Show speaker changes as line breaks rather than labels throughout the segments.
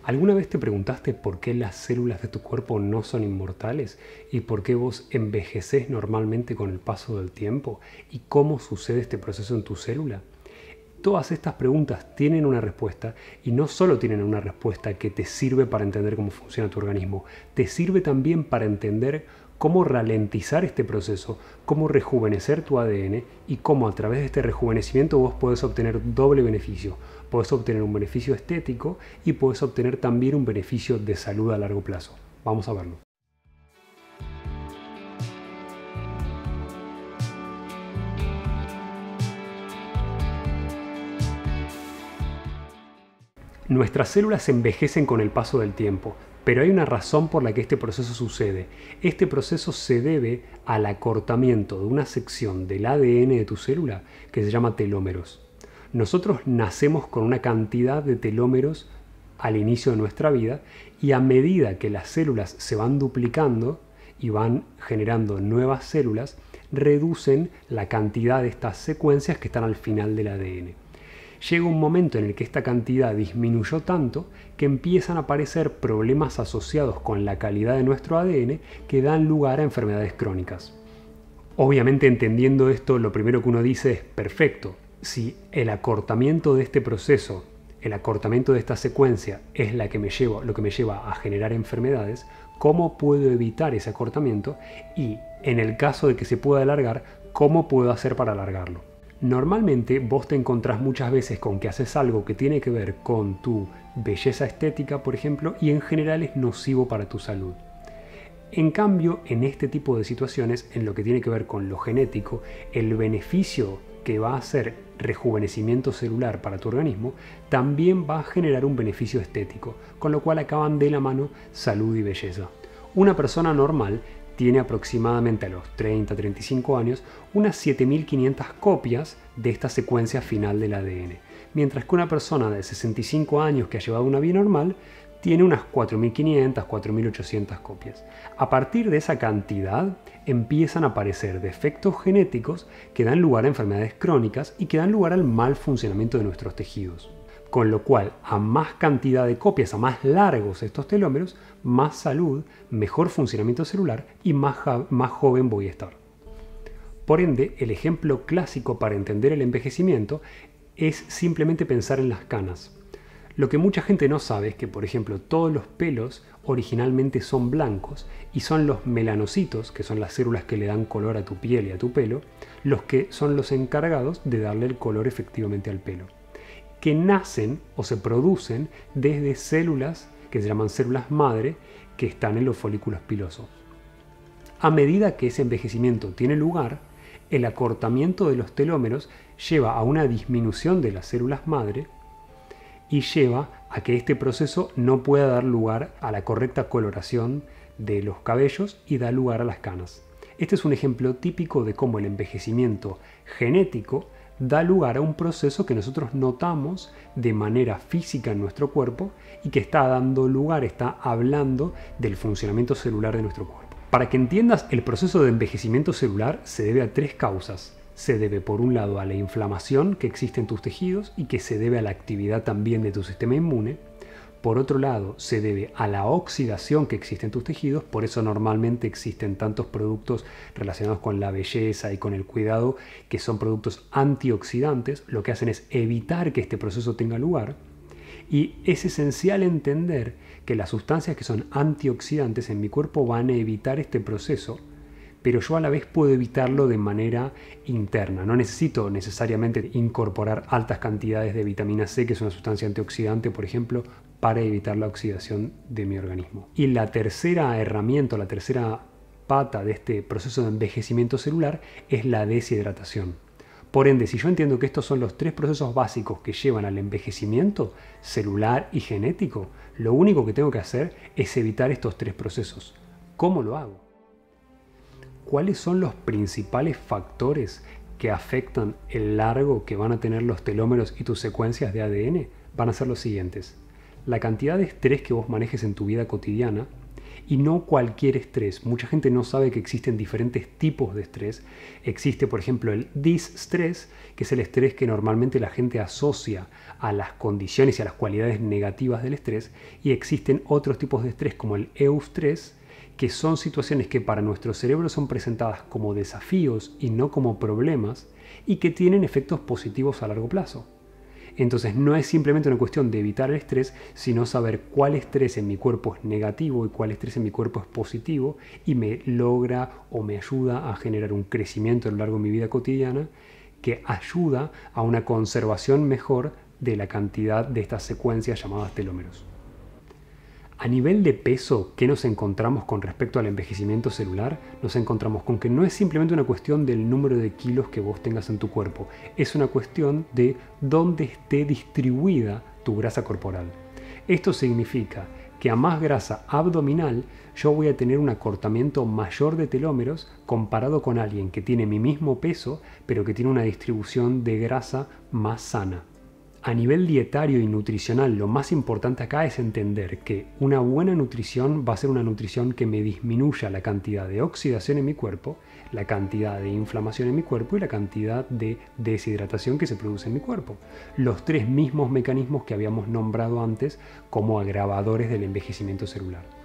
¿Alguna vez te preguntaste por qué las células de tu cuerpo no son inmortales? ¿Y por qué vos envejecés normalmente con el paso del tiempo? ¿Y cómo sucede este proceso en tu célula? Todas estas preguntas tienen una respuesta, y no solo tienen una respuesta que te sirve para entender cómo funciona tu organismo, te sirve también para entender cómo ralentizar este proceso, cómo rejuvenecer tu ADN y cómo a través de este rejuvenecimiento vos podés obtener doble beneficio. Podés obtener un beneficio estético y podés obtener también un beneficio de salud a largo plazo. Vamos a verlo. Nuestras células envejecen con el paso del tiempo, pero hay una razón por la que este proceso sucede. Este proceso se debe al acortamiento de una sección del ADN de tu célula que se llama telómeros. Nosotros nacemos con una cantidad de telómeros al inicio de nuestra vida, y a medida que las células se van duplicando y van generando nuevas células, reducen la cantidad de estas secuencias que están al final del ADN. Llega un momento en el que esta cantidad disminuyó tanto que empiezan a aparecer problemas asociados con la calidad de nuestro ADN que dan lugar a enfermedades crónicas. Obviamente, entendiendo esto, lo primero que uno dice es: perfecto, si el acortamiento de este proceso, el acortamiento de esta secuencia es lo que me lleva a generar enfermedades, ¿cómo puedo evitar ese acortamiento? Y en el caso de que se pueda alargar, ¿cómo puedo hacer para alargarlo? Normalmente vos te encontrás muchas veces con que haces algo que tiene que ver con tu belleza estética, por ejemplo, y en general es nocivo para tu salud. En cambio, en este tipo de situaciones, en lo que tiene que ver con lo genético, el beneficio que va a ser rejuvenecimiento celular para tu organismo también va a generar un beneficio estético, con lo cual acaban de la mano salud y belleza. Una persona normal tiene aproximadamente a los 30-35 años unas 7500 copias de esta secuencia final del ADN, mientras que una persona de 65 años que ha llevado una vida normal tiene unas 4500-4800 copias. A partir de esa cantidad empiezan a aparecer defectos genéticos que dan lugar a enfermedades crónicas y que dan lugar al mal funcionamiento de nuestros tejidos. Con lo cual, a más cantidad de copias, a más largos estos telómeros, más salud, mejor funcionamiento celular y más joven voy a estar. Por ende, el ejemplo clásico para entender el envejecimiento es simplemente pensar en las canas. Lo que mucha gente no sabe es que, por ejemplo, todos los pelos originalmente son blancos y son los melanocitos, que son las células que le dan color a tu piel y a tu pelo, los que son los encargados de darle el color efectivamente al pelo, que nacen o se producen desde células que se llaman células madre, que están en los folículos pilosos. A medida que ese envejecimiento tiene lugar, el acortamiento de los telómeros lleva a una disminución de las células madre y lleva a que este proceso no pueda dar lugar a la correcta coloración de los cabellos y da lugar a las canas. Este es un ejemplo típico de cómo el envejecimiento genético da lugar a un proceso que nosotros notamos de manera física en nuestro cuerpo y que está dando lugar, está hablando del funcionamiento celular de nuestro cuerpo. Para que entiendas, el proceso de envejecimiento celular se debe a tres causas. Se debe, por un lado, a la inflamación que existe en tus tejidos y que se debe a la actividad también de tu sistema inmune. Por otro lado, se debe a la oxidación que existe en tus tejidos, por eso normalmente existen tantos productos relacionados con la belleza y con el cuidado que son productos antioxidantes, lo que hacen es evitar que este proceso tenga lugar. Y es esencial entender que las sustancias que son antioxidantes en mi cuerpo van a evitar este proceso, pero yo a la vez puedo evitarlo de manera interna. No necesito necesariamente incorporar altas cantidades de vitamina C, que es una sustancia antioxidante, por ejemplo, para evitar la oxidación de mi organismo. Y la tercera herramienta, la tercera pata de este proceso de envejecimiento celular es la deshidratación. Por ende, si yo entiendo que estos son los tres procesos básicos que llevan al envejecimiento celular y genético, lo único que tengo que hacer es evitar estos tres procesos. ¿Cómo lo hago? ¿Cuáles son los principales factores que afectan el largo que van a tener los telómeros y tus secuencias de ADN? Van a ser los siguientes: la cantidad de estrés que vos manejes en tu vida cotidiana y no cualquier estrés. Mucha gente no sabe que existen diferentes tipos de estrés. Existe, por ejemplo, el distrés, que es el estrés que normalmente la gente asocia a las condiciones y a las cualidades negativas del estrés, y existen otros tipos de estrés como el eustrés, que son situaciones que para nuestro cerebro son presentadas como desafíos y no como problemas, y que tienen efectos positivos a largo plazo. Entonces no es simplemente una cuestión de evitar el estrés, sino saber cuál estrés en mi cuerpo es negativo y cuál estrés en mi cuerpo es positivo, y me logra o me ayuda a generar un crecimiento a lo largo de mi vida cotidiana que ayuda a una conservación mejor de la cantidad de estas secuencias llamadas telómeros. A nivel de peso, ¿qué nos encontramos con respecto al envejecimiento celular? Nos encontramos con que no es simplemente una cuestión del número de kilos que vos tengas en tu cuerpo, es una cuestión de dónde esté distribuida tu grasa corporal. Esto significa que a más grasa abdominal yo voy a tener un acortamiento mayor de telómeros comparado con alguien que tiene mi mismo peso, pero que tiene una distribución de grasa más sana. A nivel dietario y nutricional, lo más importante acá es entender que una buena nutrición va a ser una nutrición que me disminuya la cantidad de oxidación en mi cuerpo, la cantidad de inflamación en mi cuerpo y la cantidad de deshidratación que se produce en mi cuerpo. Los tres mismos mecanismos que habíamos nombrado antes como agravadores del envejecimiento celular.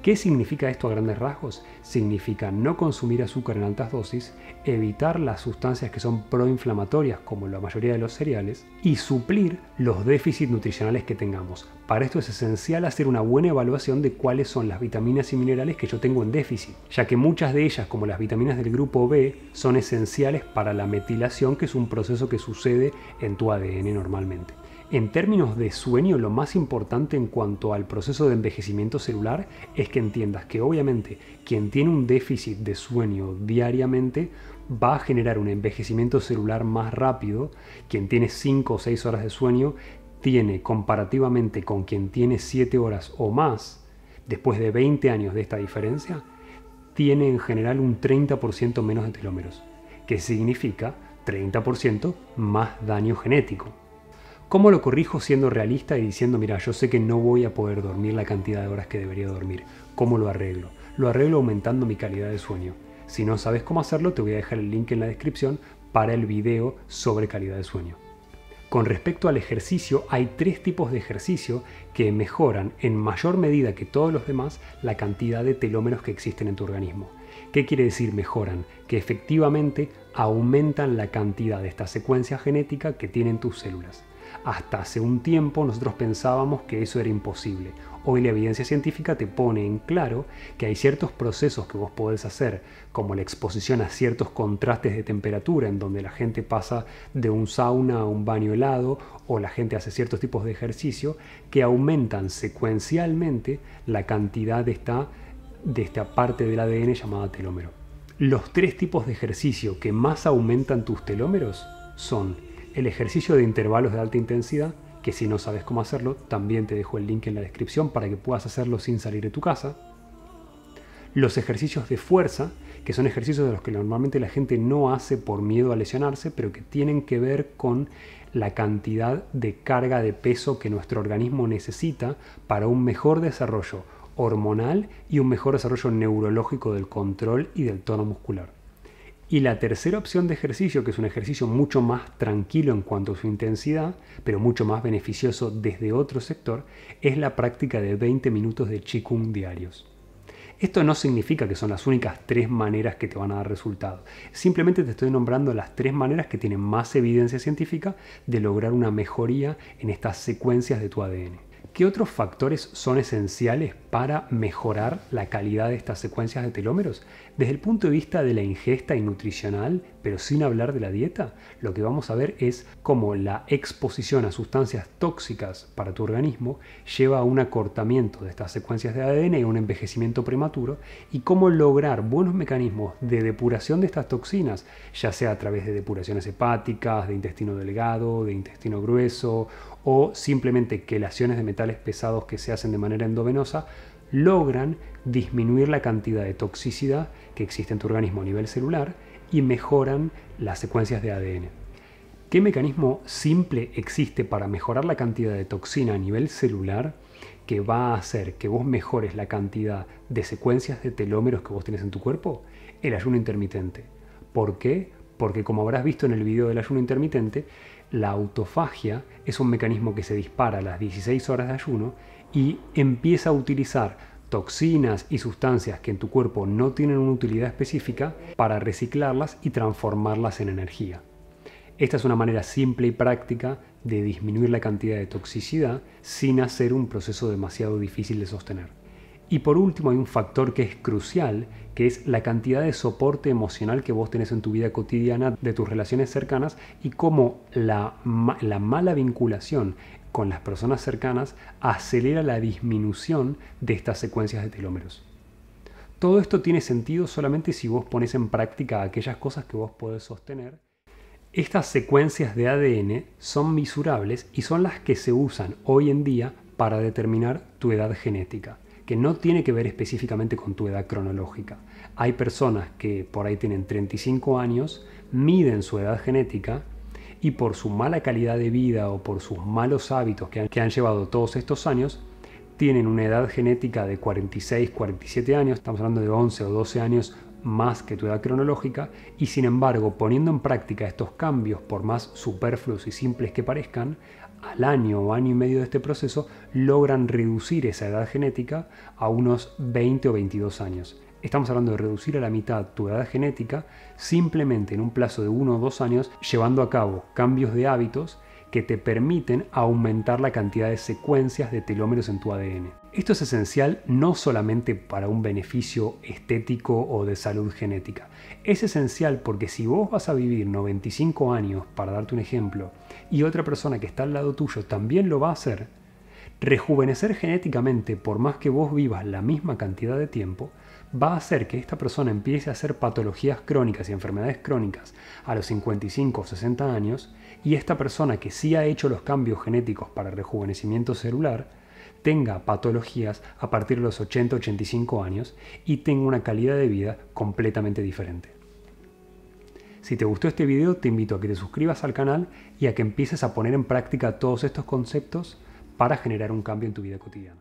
¿Qué significa esto a grandes rasgos? Significa no consumir azúcar en altas dosis, evitar las sustancias que son proinflamatorias como la mayoría de los cereales y suplir los déficits nutricionales que tengamos. Para esto es esencial hacer una buena evaluación de cuáles son las vitaminas y minerales que yo tengo en déficit, ya que muchas de ellas, como las vitaminas del grupo B, son esenciales para la metilación, que es un proceso que sucede en tu ADN normalmente. En términos de sueño, lo más importante en cuanto al proceso de envejecimiento celular es que entiendas que obviamente quien tiene un déficit de sueño diariamente va a generar un envejecimiento celular más rápido. Quien tiene 5 o 6 horas de sueño tiene, comparativamente con quien tiene 7 horas o más, después de 20 años de esta diferencia, tiene en general un 30% menos de telómeros, que significa 30% más daño genético. ¿Cómo lo corrijo siendo realista y diciendo, mira, yo sé que no voy a poder dormir la cantidad de horas que debería dormir? ¿Cómo lo arreglo? Lo arreglo aumentando mi calidad de sueño. Si no sabes cómo hacerlo, te voy a dejar el link en la descripción para el video sobre calidad de sueño. Con respecto al ejercicio, hay 3 tipos de ejercicio que mejoran en mayor medida que todos los demás la cantidad de telómeros que existen en tu organismo. ¿Qué quiere decir mejoran? Que efectivamente aumentan la cantidad de esta secuencia genética que tienen tus células. Hasta hace un tiempo nosotros pensábamos que eso era imposible. Hoy la evidencia científica te pone en claro que hay ciertos procesos que vos podés hacer, como la exposición a ciertos contrastes de temperatura, en donde la gente pasa de un sauna a un baño helado, o la gente hace ciertos tipos de ejercicio, que aumentan secuencialmente la cantidad de esta parte del ADN llamada telómero. Los 3 tipos de ejercicio que más aumentan tus telómeros son el ejercicio de intervalos de alta intensidad, que si no sabes cómo hacerlo, también te dejo el link en la descripción para que puedas hacerlo sin salir de tu casa. Los ejercicios de fuerza, que son ejercicios de los que normalmente la gente no hace por miedo a lesionarse, pero que tienen que ver con la cantidad de carga de peso que nuestro organismo necesita para un mejor desarrollo hormonal y un mejor desarrollo neurológico del control y del tono muscular. Y la tercera opción de ejercicio, que es un ejercicio mucho más tranquilo en cuanto a su intensidad, pero mucho más beneficioso desde otro sector, es la práctica de 20 minutos de Qigong diarios. Esto no significa que son las únicas 3 maneras que te van a dar resultado. Simplemente te estoy nombrando las 3 maneras que tienen más evidencia científica de lograr una mejoría en estas secuencias de tu ADN. ¿Qué otros factores son esenciales para mejorar la calidad de estas secuencias de telómeros? Desde el punto de vista de la ingesta y nutricional, pero sin hablar de la dieta, lo que vamos a ver es cómo la exposición a sustancias tóxicas para tu organismo lleva a un acortamiento de estas secuencias de ADN y a un envejecimiento prematuro, y cómo lograr buenos mecanismos de depuración de estas toxinas, ya sea a través de depuraciones hepáticas, de intestino delgado, de intestino grueso, o simplemente quelaciones de metales pesados que se hacen de manera endovenosa, logran disminuir la cantidad de toxicidad que existe en tu organismo a nivel celular y mejoran las secuencias de ADN. ¿Qué mecanismo simple existe para mejorar la cantidad de toxina a nivel celular que va a hacer que vos mejores la cantidad de secuencias de telómeros que vos tenés en tu cuerpo? El ayuno intermitente. ¿Por qué? Porque como habrás visto en el video del ayuno intermitente, la autofagia es un mecanismo que se dispara a las 16 horas de ayuno y empieza a utilizar toxinas y sustancias que en tu cuerpo no tienen una utilidad específica para reciclarlas y transformarlas en energía. Esta es una manera simple y práctica de disminuir la cantidad de toxicidad sin hacer un proceso demasiado difícil de sostener. Y por último hay un factor que es crucial, que es la cantidad de soporte emocional que vos tenés en tu vida cotidiana de tus relaciones cercanas y cómo la mala vinculación con las personas cercanas acelera la disminución de estas secuencias de telómeros. Todo esto tiene sentido solamente si vos pones en práctica aquellas cosas que vos podés sostener. Estas secuencias de ADN son misurables y son las que se usan hoy en día para determinar tu edad genética, que no tiene que ver específicamente con tu edad cronológica. Hay personas que por ahí tienen 35 años, miden su edad genética y por su mala calidad de vida o por sus malos hábitos que han llevado todos estos años, tienen una edad genética de 46, 47 años, estamos hablando de 11 o 12 años más que tu edad cronológica, y sin embargo, poniendo en práctica estos cambios, por más superfluos y simples que parezcan, al año o año y medio de este proceso, logran reducir esa edad genética a unos 20 o 22 años. Estamos hablando de reducir a la mitad tu edad genética simplemente en un plazo de 1 o 2 años, llevando a cabo cambios de hábitos que te permiten aumentar la cantidad de secuencias de telómeros en tu ADN. Esto es esencial no solamente para un beneficio estético o de salud genética. Es esencial porque si vos vas a vivir 95 años, para darte un ejemplo, y otra persona que está al lado tuyo también lo va a hacer, rejuvenecer genéticamente, por más que vos vivas la misma cantidad de tiempo, va a hacer que esta persona empiece a hacer patologías crónicas y enfermedades crónicas a los 55 o 60 años, y esta persona que sí ha hecho los cambios genéticos para rejuvenecimiento celular tenga patologías a partir de los 80 o 85 años y tenga una calidad de vida completamente diferente. Si te gustó este video, te invito a que te suscribas al canal y a que empieces a poner en práctica todos estos conceptos para generar un cambio en tu vida cotidiana.